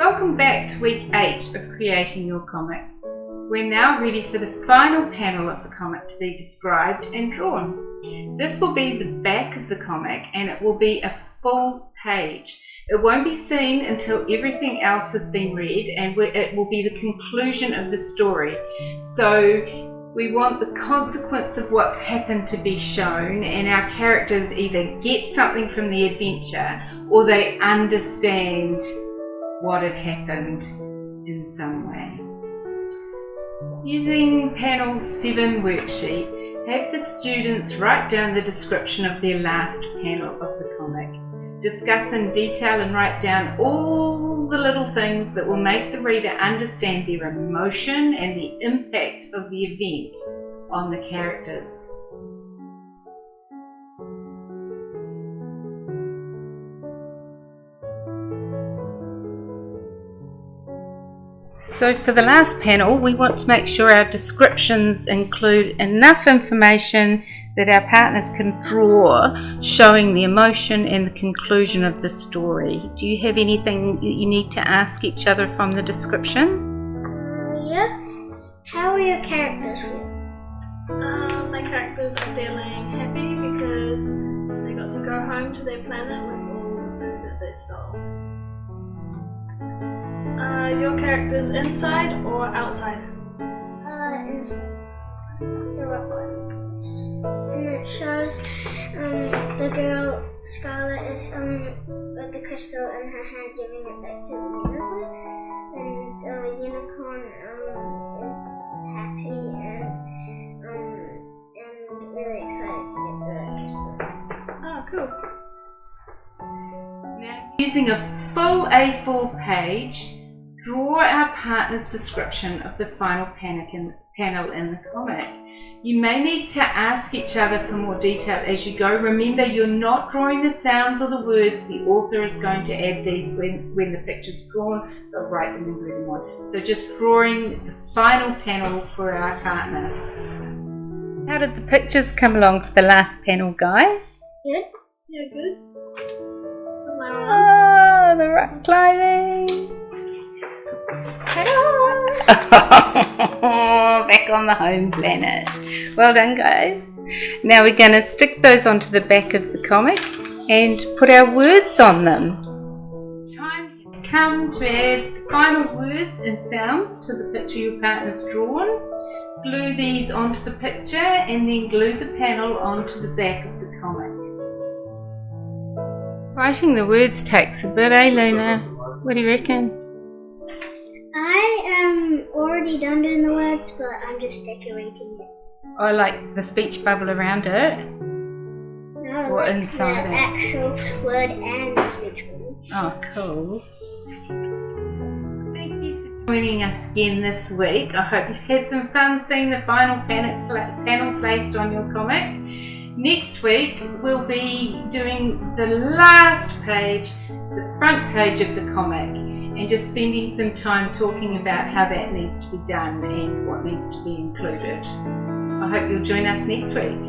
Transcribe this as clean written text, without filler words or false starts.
Welcome back to week 8 of creating your comic. We're now ready for the final panel of the comic to be described and drawn. This will be the back of the comic and it will be a full page. It won't be seen until everything else has been read, and it will be the conclusion of the story. So we want the consequence of what's happened to be shown, and our characters either get something from the adventure or they understand what had happened in some way. Using panel 7 worksheet, have the students write down the description of their last panel of the comic. Discuss in detail and write down all the little things that will make the reader understand their emotion and the impact of the event on the characters. So for the last panel, we want to make sure our descriptions include enough information that our partners can draw, showing the emotion and the conclusion of the story. Do you have anything that you need to ask each other from the descriptions? Yeah. How are your characters feeling? My characters are feeling happy because they got to go home to their planet with all the food that they stole. Your characters inside or outside? Inside. The rock one. And it shows the girl Scarlet is with the crystal in her hand, giving it back to the unicorn. And the unicorn is happy and really excited to get the crystal. Oh, cool. Now, using a full A4 page, draw our partner's description of the final panel in the comic. You may need to ask each other for more detail as you go. Remember, you're not drawing the sounds or the words. The author is going to add these when the picture's drawn. They'll write them and glue them on. So just drawing the final panel for our partner. How did the pictures come along for the last panel, guys? Good? Yeah, good. This is my one. Oh, the rock climbing. Back on the home planet. Well done, guys. Now we're going to stick those onto the back of the comic and put our words on them. Time has come to add the final words and sounds to the picture your partner's drawn. Glue these onto the picture and then glue the panel onto the back of the comic. Writing the words takes a bit, eh, Luna? What do you reckon? I am already done doing the words, but I'm just decorating it. I like the speech bubble around it. No, Or like inside the it. actual word and the speech bubble. Oh, cool. Thank you for joining us again this week. I hope you've had some fun seeing the final panel placed on your comic. Next week, we'll be doing the last page, the front page of the comic, and just spending some time talking about how that needs to be done and what needs to be included. I hope you'll join us next week.